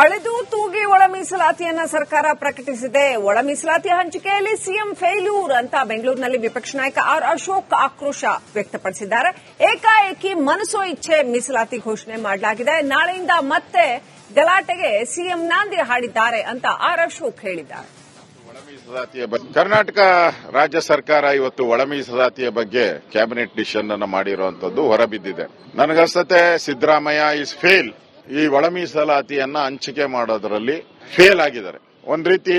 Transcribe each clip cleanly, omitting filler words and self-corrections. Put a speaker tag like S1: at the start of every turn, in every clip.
S1: ಅಳೆದು ತೂಗಿ ಒಳ ಮೀಸಲಾತಿಯನ್ನ ಸರ್ಕಾರ ಪ್ರಕಟಿಸಿದೆ. ಒಳ ಮೀಸಲಾತಿ ಹಂಚಿಕೆಯಲ್ಲಿ ಸಿಎಂ ಫೇಲ್ಯೂರ್ ಅಂತ ಬೆಂಗಳೂರಿನಲ್ಲಿ ವಿಪಕ್ಷ ನಾಯಕ ಆರ್ ಅಶೋಕ್ ಆಕ್ರೋಶ ವ್ಯಕ್ತಪಡಿಸಿದ್ದಾರೆ. ಏಕಾಏಕಿ ಮನಸೋ ಇಚ್ಛೆ ಮೀಸಲಾತಿ ಘೋಷಣೆ ಮಾಡಲಾಗಿದೆ. ನಾಳೆಯಿಂದ ಮತ್ತೆ ಗಲಾಟೆಗೆ ಸಿಎಂ ನಾಂದಿ ಹಾಡಿದ್ದಾರೆ ಅಂತ ಆರ್ ಅಶೋಕ್ ಹೇಳಿದ್ದಾರೆ.
S2: ಕರ್ನಾಟಕ ರಾಜ್ಯ ಸರ್ಕಾರ ಇವತ್ತು ಒಳ ಮೀಸಲಾತಿಯ ಬಗ್ಗೆ ಕ್ಯಾಬಿನೆಟ್ ಡಿಸಿಷನ್ ಅನ್ನು ಮಾಡಿರುವಂತದ್ದು ಹೊರಬಿದ್ದಿದೆ. ನನಗನ್ಸುತ್ತೆ ಸಿದ್ದರಾಮಯ್ಯ ಇಸ್ ಫೇಲ್. ಈ ಒಳ ಮೀಸಲಾತಿಯನ್ನ ಹಂಚಿಕೆ ಮಾಡೋದರಲ್ಲಿ ಫೇಲ್ ಆಗಿದ್ದಾರೆ. ಒಂದ್ ರೀತಿ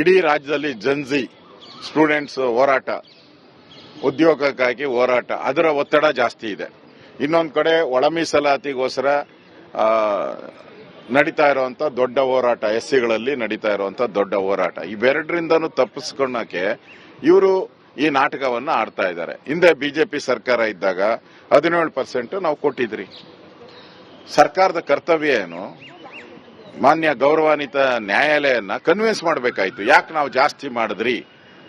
S2: ಇಡೀ ರಾಜ್ಯದಲ್ಲಿ ಜನ್ಜಿ ಸ್ಟೂಡೆಂಟ್ಸ್ ಹೋರಾಟ, ಉದ್ಯೋಗಕ್ಕಾಗಿ ಹೋರಾಟ, ಅದರ ಒತ್ತಡ ಜಾಸ್ತಿ ಇದೆ. ಇನ್ನೊಂದು ಕಡೆ ಒಳ ಮೀಸಲಾತಿಗೋಸ್ಕರ ನಡೀತಾ ಇರುವಂತ ದೊಡ್ಡ ಹೋರಾಟ, ಎಸ್ಸಿಗಳಲ್ಲಿ ನಡೀತಾ ಇರುವಂತ ದೊಡ್ಡ ಹೋರಾಟ, ಇವೆರಡರಿಂದನೂ ತಪ್ಪಿಸ್ಕೊಳ್ಳಕ್ಕೆ ಇವರು ಈ ನಾಟಕವನ್ನ ಆಡ್ತಾ ಇದ್ದಾರೆ. ಹಿಂದೆ ಬಿಜೆಪಿ ಸರ್ಕಾರ ಇದ್ದಾಗ 17% ನಾವು ಕೊಟ್ಟಿದ್ರಿ. ಸರ್ಕಾರದ ಕರ್ತವ್ಯ ಏನು? ಮಾನ್ಯ ಗೌರವಾನ್ವಿತ ನ್ಯಾಯಾಲಯನ ಕನ್ವಿನ್ಸ್ ಮಾಡಬೇಕಾಯ್ತು. ಯಾಕೆ ನಾವು ಜಾಸ್ತಿ ಮಾಡಿದ್ರಿ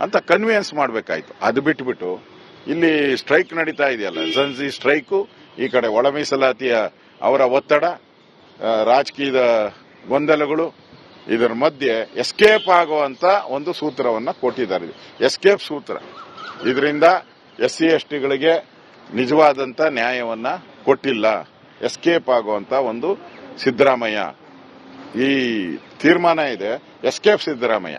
S2: ಅಂತ ಕನ್ವಿನ್ಸ್ ಮಾಡಬೇಕಾಯ್ತು. ಅದು ಬಿಟ್ಬಿಟ್ಟು ಇಲ್ಲಿ ಸ್ಟ್ರೈಕ್ ನಡೀತಾ ಇದೆಯಲ್ಲ, ಜನ್ಜಿ ಸ್ಟ್ರೈಕು, ಈ ಕಡೆ ಒಳ ಮೀಸಲಾತಿಯ ಅವರ ಒತ್ತಡ, ರಾಜಕೀಯದ ಗೊಂದಲಗಳು, ಇದರ ಮಧ್ಯೆ ಎಸ್ಕೇಪ್ ಆಗುವಂತ ಒಂದು ಸೂತ್ರವನ್ನ ಕೊಟ್ಟಿದ್ದಾರೆ. ಎಸ್ಕೇಪ್ ಸೂತ್ರ. ಇದರಿಂದ ಎಸ್ಸಿ ಎಸ್ಟಿಗಳಿಗೆ ನಿಜವಾದಂತ ನ್ಯಾಯವನ್ನ ಕೊಟ್ಟಿಲ್ಲ. ಎಸ್ಕೇಪ್ ಆಗುವಂತ ಒಂದು ಸಿದ್ದರಾಮಯ್ಯ ಈ ತೀರ್ಮಾನ ಇದೆ. ಎಸ್ಕೇಪ್ ಸಿದ್ದರಾಮಯ್ಯ,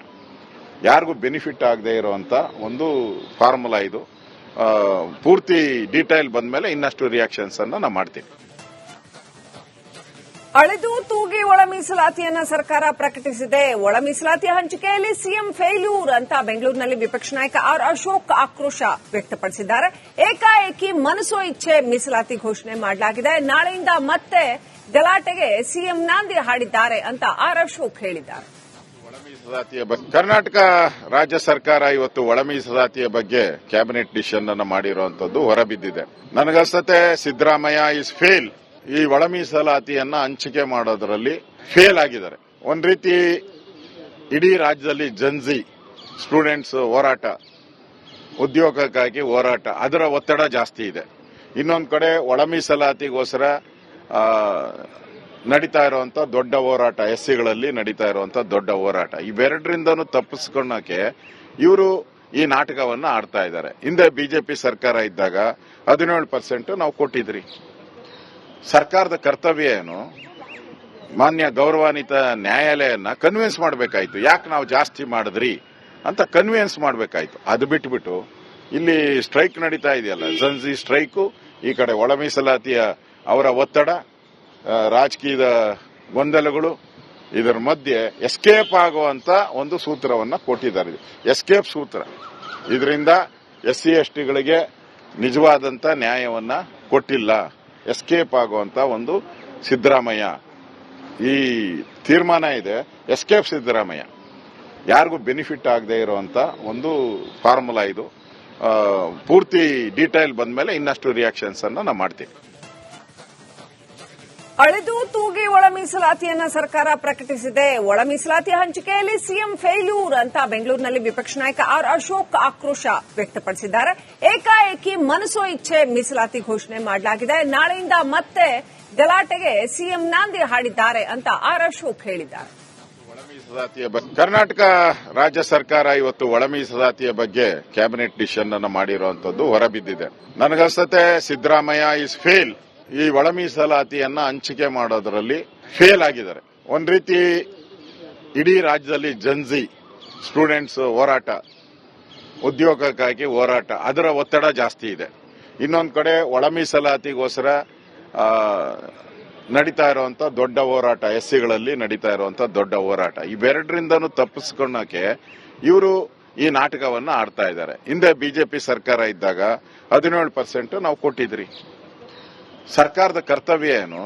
S2: ಯಾರಿಗೂ ಬೆನಿಫಿಟ್ ಆಗದೆ ಇರುವಂತ ಒಂದು ಫಾರ್ಮುಲಾ ಇದು. ಪೂರ್ತಿ ಡೀಟೇಲ್ ಬಂದ್ಮೇಲೆ ಇನ್ನಷ್ಟು ರಿಯಾಕ್ಷನ್ಸ್ ಅನ್ನ ನಾವು ಮಾಡ್ತೀವಿ.
S1: ಅಳೆದು ತೂಗಿ ಒಳ ಮೀಸಲಾತಿಯನ್ನ ಸರ್ಕಾರ ಪ್ರಕಟಿಸಿದೆ. ಒಳ ಮೀಸಲಾತಿ ಹಂಚಿಕೆಯಲ್ಲಿ ಸಿಎಂ ಫೇಲ್ಯೂರ್ ಅಂತ ಬೆಂಗಳೂರಿನಲ್ಲಿ ವಿಪಕ್ಷ ನಾಯಕ ಆರ್ ಅಶೋಕ್ ಆಕ್ರೋಶ ವ್ಯಕ್ತಪಡಿಸಿದ್ದಾರೆ. ಏಕಾಏಕಿ ಮನಸೋ ಇಚ್ಛೆ ಮೀಸಲಾತಿ ಘೋಷಣೆ ಮಾಡಲಾಗಿದೆ. ನಾಳೆಯಿಂದ ಮತ್ತೆ ಗಲಾಟೆಗೆ ಸಿಎಂ ನಾಂದಿ ಹಾಡಿದ್ದಾರೆ ಅಂತ ಆರ್ ಅಶೋಕ್ ಹೇಳಿದ್ದಾರೆ.
S2: ಕರ್ನಾಟಕ ರಾಜ್ಯ ಸರ್ಕಾರ ಇವತ್ತು ಒಳ ಮೀಸಲಾತಿಯ ಬಗ್ಗೆ ಕ್ಯಾಬಿನೆಟ್ ಡಿಸಿಷನ್ ಅನ್ನು ಮಾಡಿರುವಂತದ್ದು ಹೊರಬಿದ್ದಿದೆ. ನನಗನ್ಸುತ್ತೆ ಸಿದ್ದರಾಮಯ್ಯ ಇಸ್ ಫೇಲ್. ಈ ಒಳ ಮೀಸಲಾತಿಯನ್ನ ಹಂಚಿಕೆ ಮಾಡೋದರಲ್ಲಿ ಫೇಲ್ ಆಗಿದ್ದಾರೆ. ಒಂದ್ ರೀತಿ ಇಡೀ ರಾಜ್ಯದಲ್ಲಿ ಜನ್ಜಿ ಸ್ಟೂಡೆಂಟ್ಸ್ ಹೋರಾಟ, ಉದ್ಯೋಗಕ್ಕಾಗಿ ಹೋರಾಟ, ಅದರ ಒತ್ತಡ ಜಾಸ್ತಿ ಇದೆ. ಇನ್ನೊಂದು ಕಡೆ ಒಳ ಮೀಸಲಾತಿಗೋಸ್ಕರ ನಡೀತಾ ಇರುವಂತ ದೊಡ್ಡ ಹೋರಾಟ, ಎಸ್ಸಿಗಳಲ್ಲಿ ನಡೀತಾ ಇರುವಂತ ದೊಡ್ಡ ಹೋರಾಟ, ಇವೆರಡರಿಂದನೂ ತಪ್ಪಿಸ್ಕೊಳ್ಳಕ್ಕೆ ಇವರು ಈ ನಾಟಕವನ್ನ ಆಡ್ತಾ ಇದ್ದಾರೆ. ಹಿಂದೆ ಬಿಜೆಪಿ ಸರ್ಕಾರ ಇದ್ದಾಗ 17% ನಾವು ಕೊಟ್ಟಿದ್ರಿ. ಸರ್ಕಾರದ ಕರ್ತವ್ಯ ಏನು? ಮಾನ್ಯ ಗೌರವಾನ್ವಿತ ನ್ಯಾಯಾಲಯನ ಕನ್ವಿನ್ಸ್ ಮಾಡಬೇಕಾಯ್ತು. ಯಾಕೆ ನಾವು ಜಾಸ್ತಿ ಮಾಡಿದ್ರಿ ಅಂತ ಕನ್ವಿನ್ಸ್ ಮಾಡಬೇಕಾಯ್ತು. ಅದು ಬಿಟ್ಬಿಟ್ಟು ಇಲ್ಲಿ ಸ್ಟ್ರೈಕ್ ನಡೀತಾ ಇದೆಯಲ್ಲ, ಜನ್ಜಿ ಸ್ಟ್ರೈಕು, ಈ ಕಡೆ ಒಳ ಮೀಸಲಾತಿಯ ಅವರ ಒತ್ತಡ, ರಾಜಕೀಯದ ಗೊಂದಲಗಳು, ಇದರ ಮಧ್ಯೆ ಎಸ್ಕೇಪ್ ಆಗುವಂತ ಒಂದು ಸೂತ್ರವನ್ನ ಕೊಟ್ಟಿದ್ದಾರೆ. ಎಸ್ಕೇಪ್ ಸೂತ್ರ. ಇದರಿಂದ ಎಸ್ಸಿ ಎಸ್ಟಿಗಳಿಗೆ ನಿಜವಾದಂತ ನ್ಯಾಯವನ್ನ ಕೊಟ್ಟಿಲ್ಲ. ಎಸ್ಕೇಪ್ ಆಗುವಂತ ಒಂದು ಸಿದ್ದರಾಮಯ್ಯ ಈ ತೀರ್ಮಾನ ಇದೆ. ಎಸ್ಕೇಪ್ ಸಿದ್ದರಾಮಯ್ಯ, ಯಾರಿಗೂ ಬೆನಿಫಿಟ್ ಆಗದೆ ಇರುವಂತ ಒಂದು ಫಾರ್ಮುಲಾ ಇದು. ಪೂರ್ತಿ ಡೀಟೇಲ್ ಬಂದ್ಮೇಲೆ ಇನ್ನಷ್ಟು ರಿಯಾಕ್ಷನ್ಸ್ ಅನ್ನ ನಾವು ಮಾಡ್ತೀವಿ.
S1: ಅಳೆದು ತೂಗಿ ಒಳ ಮೀಸಲಾತಿಯನ್ನ ಸರ್ಕಾರ ಪ್ರಕಟಿಸಿದೆ. ಒಳ ಮೀಸಲಾತಿ ಹಂಚಿಕೆಯಲ್ಲಿ ಸಿಎಂ ಫೇಲ್ಯೂರ್ ಅಂತ ಬೆಂಗಳೂರಿನಲ್ಲಿ ವಿಪಕ್ಷ ನಾಯಕ ಆರ್ ಅಶೋಕ್ ಆಕ್ರೋಶ ವ್ಯಕ್ತಪಡಿಸಿದ್ದಾರೆ. ಏಕಾಏಕಿ ಮನಸೋ ಇಚ್ಛೆ ಮೀಸಲಾತಿ ಘೋಷಣೆ ಮಾಡಲಾಗಿದೆ. ನಾಳೆಯಿಂದ ಮತ್ತೆ ಗಲಾಟೆಗೆ ಸಿಎಂ ನಾಂದಿ ಹಾಡಿದ್ದಾರೆ ಅಂತ ಆರ್ ಅಶೋಕ್ ಹೇಳಿದ್ದಾರೆ.
S2: ಕರ್ನಾಟಕ ರಾಜ್ಯ ಸರ್ಕಾರ ಇವತ್ತು ಒಳ ಮೀಸಲಾತಿಯ ಬಗ್ಗೆ ಕ್ಯಾಬಿನೆಟ್ ಡಿಸಿಷನ್ ಅನ್ನು ಮಾಡಿರುವಂತದ್ದು ಹೊರಬಿದ್ದಿದೆ. ನನಗನ್ಸುತ್ತೆ ಸಿದ್ದರಾಮಯ್ಯ ಇಸ್ ಫೇಲ್. ಈ ಒಳ ಮೀಸಲಾತಿಯನ್ನ ಹಂಚಿಕೆ ಮಾಡೋದರಲ್ಲಿ ಫೇಲ್ ಆಗಿದ್ದಾರೆ. ಒಂದ್ ರೀತಿ ಇಡೀ ರಾಜ್ಯದಲ್ಲಿ ಜನ್ಜಿ ಸ್ಟೂಡೆಂಟ್ಸ್ ಹೋರಾಟ, ಉದ್ಯೋಗಕ್ಕಾಗಿ ಹೋರಾಟ, ಅದರ ಒತ್ತಡ ಜಾಸ್ತಿ ಇದೆ. ಇನ್ನೊಂದು ಕಡೆ ಒಳ ಮೀಸಲಾತಿಗೋಸ್ಕರ ನಡೀತಾ ಇರುವಂತ ದೊಡ್ಡ ಹೋರಾಟ, ಎಸ್ಸಿಗಳಲ್ಲಿ ನಡೀತಾ ಇರುವಂತ ದೊಡ್ಡ ಹೋರಾಟ, ಇವೆರಡರಿಂದನೂ ತಪ್ಪಿಸ್ಕೊಳ್ಳಕ್ಕೆ ಇವರು ಈ ನಾಟಕವನ್ನ ಆಡ್ತಾ ಇದ್ದಾರೆ. ಹಿಂದೆ ಬಿಜೆಪಿ ಸರ್ಕಾರ ಇದ್ದಾಗ 17% ನಾವು ಕೊಟ್ಟಿದ್ರಿ. ಸರ್ಕಾರದ ಕರ್ತವ್ಯ ಏನು?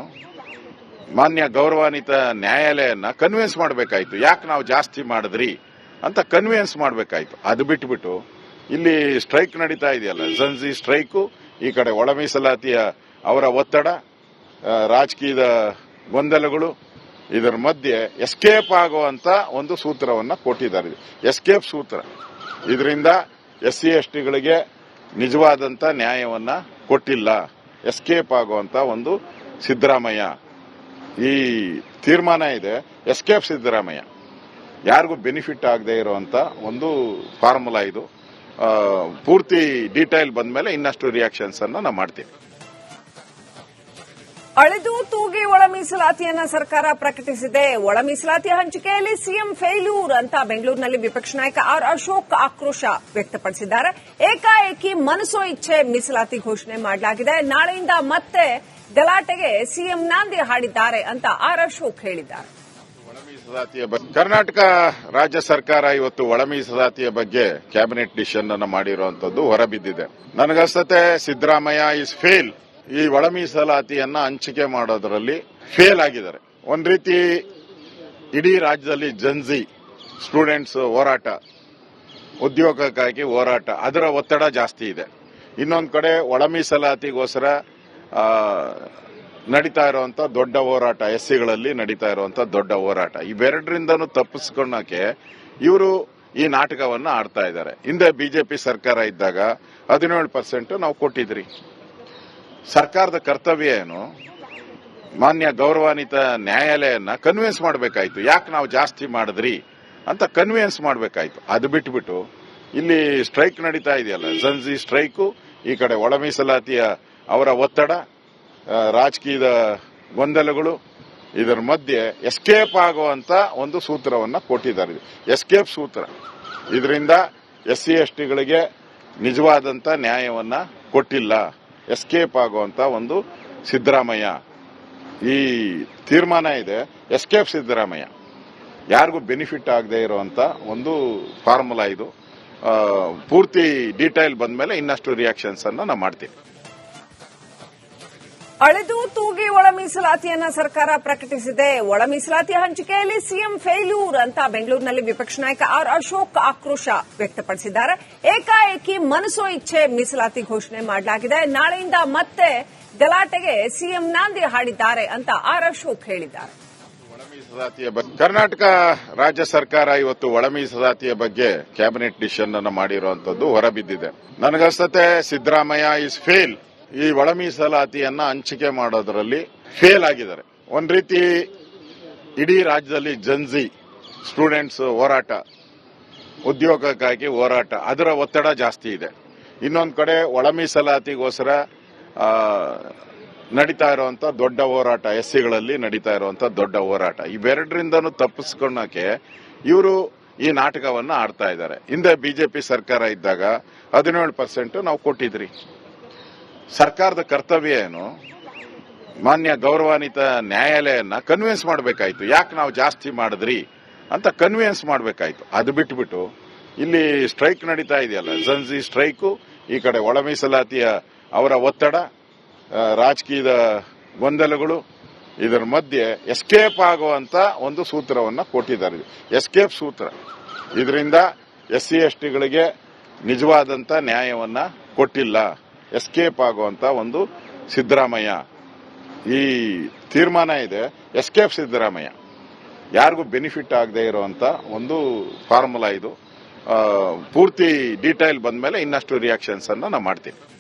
S2: ಮಾನ್ಯ ಗೌರವಾನ್ವಿತ ನ್ಯಾಯಾಲಯನ ಕನ್ವಿನ್ಸ್ ಮಾಡಬೇಕಾಯ್ತು. ಯಾಕೆ ನಾವು ಜಾಸ್ತಿ ಮಾಡಿದ್ರಿ ಅಂತ ಕನ್ವಿನ್ಸ್ ಮಾಡಬೇಕಾಯ್ತು. ಅದು ಬಿಟ್ಬಿಟ್ಟು ಇಲ್ಲಿ ಸ್ಟ್ರೈಕ್ ನಡೀತಾ ಇದೆಯಲ್ಲ, ಜನ್ಜಿ ಸ್ಟ್ರೈಕು, ಈ ಕಡೆ ಒಳ ಮೀಸಲಾತಿಯ ಅವರ ಒತ್ತಡ, ರಾಜಕೀಯದ ಗೊಂದಲಗಳು, ಇದರ ಮಧ್ಯೆ ಎಸ್ಕೇಪ್ ಆಗುವಂತ ಒಂದು ಸೂತ್ರವನ್ನ ಕೊಟ್ಟಿದ್ದಾರೆ. ಎಸ್ಕೇಪ್ ಸೂತ್ರ. ಇದರಿಂದ ಎಸ್ಸಿ ಎಸ್ಟಿಗಳಿಗೆ ನಿಜವಾದಂತ ನ್ಯಾಯವನ್ನ ಕೊಟ್ಟಿಲ್ಲ. ಎಸ್ಕೇಪ್ ಆಗುವಂತ ಒಂದು ಸಿದ್ದರಾಮಯ್ಯ ಈ ತೀರ್ಮಾನ ಇದೆ ಎಸ್ಕೇಪ್ ಸಿದ್ದರಾಮಯ್ಯ. ಯಾರಿಗೂ ಬೆನಿಫಿಟ್ ಆಗದೆ ಇರುವಂತ ಒಂದು ಫಾರ್ಮುಲಾ ಇದು. ಪೂರ್ತಿ ಡೀಟೇಲ್ ಬಂದ್ಮೇಲೆ ಇನ್ನಷ್ಟು ರಿಯಾಕ್ಷನ್ಸ್ ಅನ್ನ ನಾವು ಮಾಡ್ತೀವಿ.
S1: ಅಳೆದು ತೂಗಿ ಒಳ ಮೀಸಲಾತಿಯನ್ನ ಸರ್ಕಾರ ಪ್ರಕಟಿಸಿದೆ. ಒಳ ಮೀಸಲಾತಿ ಹಂಚಿಕೆಯಲ್ಲಿ ಸಿಎಂ ಫೇಲ್ಯೂರ್ ಅಂತ ಬೆಂಗಳೂರಿನಲ್ಲಿ ವಿಪಕ್ಷ ನಾಯಕ ಆರ್ ಅಶೋಕ್ ಆಕ್ರೋಶ ವ್ಯಕ್ತಪಡಿಸಿದ್ದಾರೆ. ಏಕಾಏಕಿ ಮನಸೋ ಇಚ್ಛೆ ಮೀಸಲಾತಿ ಘೋಷಣೆ ಮಾಡಲಾಗಿದೆ. ನಾಳೆಯಿಂದ ಮತ್ತೆ ಗಲಾಟೆಗೆ ಸಿಎಂ ನಾಂದಿ ಹಾಡಿದ್ದಾರೆ ಅಂತ ಆರ್ ಅಶೋಕ್ ಹೇಳಿದ್ದಾರೆ.
S2: ಕರ್ನಾಟಕ ರಾಜ್ಯ ಸರ್ಕಾರ ಇವತ್ತು ಒಳ ಮೀಸಲಾತಿಯ ಬಗ್ಗೆ ಕ್ಯಾಬಿನೆಟ್ ಡಿಸಿಷನ್ ಅನ್ನು ಮಾಡಿರುವಂತದ್ದು ಹೊರಬಿದ್ದಿದೆ. ನನಗನ್ಸುತ್ತೆ ಸಿದ್ದರಾಮಯ್ಯ ಇಸ್ ಫೇಲ್. ಈ ಒಳ ಮೀಸಲಾತಿಯನ್ನ ಹಂಚಿಕೆ ಮಾಡೋದರಲ್ಲಿ ಫೇಲ್ ಆಗಿದ್ದಾರೆ. ಒಂದ್ ರೀತಿ ಇಡೀ ರಾಜ್ಯದಲ್ಲಿ ಜನ್ಜಿ ಸ್ಟೂಡೆಂಟ್ಸ್ ಹೋರಾಟ, ಉದ್ಯೋಗಕ್ಕಾಗಿ ಹೋರಾಟ, ಅದರ ಒತ್ತಡ ಜಾಸ್ತಿ ಇದೆ. ಇನ್ನೊಂದು ಕಡೆ ಒಳ ಮೀಸಲಾತಿಗೋಸ್ಕರ ನಡೀತಾ ಇರುವಂತ ದೊಡ್ಡ ಹೋರಾಟ, ಎಸ್ಸಿಗಳಲ್ಲಿ ನಡೀತಾ ಇರುವಂತ ದೊಡ್ಡ ಹೋರಾಟ. ಇವೆರಡರಿಂದನೂ ತಪ್ಪಿಸ್ಕೊಳ್ಳಕ್ಕೆ ಇವರು ಈ ನಾಟಕವನ್ನ ಆಡ್ತಾ ಇದ್ದಾರೆ. ಹಿಂದೆ ಬಿಜೆಪಿ ಸರ್ಕಾರ ಇದ್ದಾಗ 17% ನಾವು ಕೊಟ್ಟಿದ್ರಿ. ಸರ್ಕಾರದ ಕರ್ತವ್ಯ ಏನು? ಮಾನ್ಯ ಗೌರವಾನ್ವಿತ ನ್ಯಾಯಾಲಯನ ಕನ್ವಿನ್ಸ್ ಮಾಡಬೇಕಾಯ್ತು. ಯಾಕೆ ನಾವು ಜಾಸ್ತಿ ಮಾಡಿದ್ರಿ ಅಂತ ಕನ್ವಿನ್ಸ್ ಮಾಡಬೇಕಾಯ್ತು. ಅದು ಬಿಟ್ಬಿಟ್ಟು ಇಲ್ಲಿ ಸ್ಟ್ರೈಕ್ ನಡೀತಾ ಇದೆಯಲ್ಲ, ಜನ್ಜಿ ಸ್ಟ್ರೈಕು, ಈ ಕಡೆ ಒಳ ಮೀಸಲಾತಿಯ ಅವರ ಒತ್ತಡ, ರಾಜಕೀಯದ ಗೊಂದಲಗಳು, ಇದರ ಮಧ್ಯೆ ಎಸ್ಕೇಪ್ ಆಗುವಂತ ಒಂದು ಸೂತ್ರವನ್ನ ಕೊಟ್ಟಿದ್ದಾರೆ. ಎಸ್ಕೇಪ್ ಸೂತ್ರ. ಇದರಿಂದ SC STಗಳಿಗೆ ನಿಜವಾದಂತ ನ್ಯಾಯವನ್ನ ಕೊಟ್ಟಿಲ್ಲ. ಎಸ್ಕೇಪ್ ಆಗುವಂತ ಒಂದು ಸಿದ್ದರಾಮಯ್ಯ. ಈ ತೀರ್ಮಾನ ಇದೆ ಎಸ್ಕೇಪ್ ಸಿದ್ದರಾಮಯ್ಯ. ಯಾರಿಗೂ ಬೆನಿಫಿಟ್ ಆಗದೆ ಇರುವಂತ ಒಂದು ಫಾರ್ಮುಲಾ ಇದು. ಪೂರ್ತಿ ಡೀಟೇಲ್ ಬಂದ್ಮೇಲೆ ಇನ್ನಷ್ಟು ರಿಯಾಕ್ಷನ್ಸ್ ಅನ್ನ ನಾವು ಮಾಡ್ತೀವಿ.
S1: ಅಳೆದು ತೂಗಿ ಒಳ ಮೀಸಲಾತಿಯನ್ನ ಸರ್ಕಾರ ಪ್ರಕಟಿಸಿದೆ. ಒಳ ಮೀಸಲಾತಿ ಹಂಚಿಕೆಯಲ್ಲಿ ಸಿಎಂ ಫೇಲ್ಯೂರ್ ಅಂತ ಬೆಂಗಳೂರಿನಲ್ಲಿ ವಿಪಕ್ಷ ನಾಯಕ ಆರ್ ಅಶೋಕ್ ಆಕ್ರೋಶ ವ್ಯಕ್ತಪಡಿಸಿದ್ದಾರೆ. ಏಕಾಏಕಿ ಮನಸೋ ಇಚ್ಛೆ ಮೀಸಲಾತಿ ಘೋಷಣೆ ಮಾಡಲಾಗಿದೆ. ನಾಳೆಯಿಂದ ಮತ್ತೆ ಗಲಾಟೆಗೆ ಸಿಎಂ ನಾಂದಿ ಹಾಡಿದ್ದಾರೆ ಅಂತ ಆರ್ ಅಶೋಕ್ ಹೇಳಿದ್ದಾರೆ.
S2: ಕರ್ನಾಟಕ ರಾಜ್ಯ ಸರ್ಕಾರ ಇವತ್ತು ಒಳ ಮೀಸಲಾತಿಯ ಬಗ್ಗೆ ಕ್ಯಾಬಿನೆಟ್ ಡಿಸಿಷನ್ ಅನ್ನು ಮಾಡಿರುವಂತದ್ದು ಹೊರಬಿದ್ದಿದೆ. ನನಗನ್ಸುತ್ತೆ ಸಿದ್ದರಾಮಯ್ಯ ಇಸ್ ಫೇಲ್. ಈ ಒಳ ಮೀಸಲಾತಿಯನ್ನ ಹಂಚಿಕೆ ಮಾಡೋದರಲ್ಲಿ ಫೇಲ್ ಆಗಿದ್ದಾರೆ. ಒಂದ್ ರೀತಿ ಇಡೀ ರಾಜ್ಯದಲ್ಲಿ ಜನ್ಜಿ ಸ್ಟೂಡೆಂಟ್ಸ್ ಹೋರಾಟ, ಉದ್ಯೋಗಕ್ಕಾಗಿ ಹೋರಾಟ, ಅದರ ಒತ್ತಡ ಜಾಸ್ತಿ ಇದೆ. ಇನ್ನೊಂದು ಕಡೆ ಒಳ ಮೀಸಲಾತಿಗೋಸ್ಕರ ನಡೀತಾ ಇರುವಂತ ದೊಡ್ಡ ಹೋರಾಟ, ಎಸ್ಸಿಗಳಲ್ಲಿ ನಡೀತಾ ಇರುವಂತ ದೊಡ್ಡ ಹೋರಾಟ. ಇವೆರಡರಿಂದನೂ ತಪ್ಪಿಸ್ಕೊಳ್ಳಕ್ಕೆ ಇವರು ಈ ನಾಟಕವನ್ನ ಆಡ್ತಾ ಇದ್ದಾರೆ. ಹಿಂದೆ ಬಿಜೆಪಿ ಸರ್ಕಾರ ಇದ್ದಾಗ 17% ನಾವು ಕೊಟ್ಟಿದ್ರಿ. ಸರ್ಕಾರದ ಕರ್ತವ್ಯ ಏನು? ಮಾನ್ಯ ಗೌರವಾನ್ವಿತ ನ್ಯಾಯಾಲಯನ ಕನ್ವಿನ್ಸ್ ಮಾಡಬೇಕಾಯ್ತು. ಯಾಕೆ ನಾವು ಜಾಸ್ತಿ ಮಾಡಿದ್ರಿ ಅಂತ ಕನ್ವಿನ್ಸ್ ಮಾಡಬೇಕಾಯ್ತು. ಅದು ಬಿಟ್ಬಿಟ್ಟು ಇಲ್ಲಿ ಸ್ಟ್ರೈಕ್ ನಡೀತಾ ಇದೆಯಲ್ಲ, ಜನ್ಜಿ ಸ್ಟ್ರೈಕು, ಈ ಕಡೆ ಒಳ ಮೀಸಲಾತಿಯ ಅವರ ಒತ್ತಡ, ರಾಜಕೀಯದ ಗೊಂದಲಗಳು, ಇದರ ಮಧ್ಯೆ ಎಸ್ಕೇಪ್ ಆಗುವಂತ ಒಂದು ಸೂತ್ರವನ್ನ ಕೊಟ್ಟಿದ್ದಾರೆ. ಎಸ್ಕೇಪ್ ಸೂತ್ರ. ಇದರಿಂದ SC STಗಳಿಗೆ ನಿಜವಾದಂತ ನ್ಯಾಯವನ್ನ ಕೊಟ್ಟಿಲ್ಲ. ಎಸ್ಕೇಪ್ ಆಗುವಂತ ಒಂದು ಸಿದ್ದರಾಮಯ್ಯ. ಈ ತೀರ್ಮಾನ ಇದೆ ಎಸ್ಕೇಪ್ ಸಿದ್ದರಾಮಯ್ಯ. ಯಾರಿಗೂ ಬೆನಿಫಿಟ್ ಆಗದೆ ಇರುವಂತ ಒಂದು ಫಾರ್ಮುಲಾ ಇದು. ಪೂರ್ತಿ ಡೀಟೇಲ್ ಬಂದ್ಮೇಲೆ ಇನ್ನಷ್ಟು ರಿಯಾಕ್ಷನ್ಸ್ ಅನ್ನ ನಾವು ಮಾಡ್ತೀವಿ.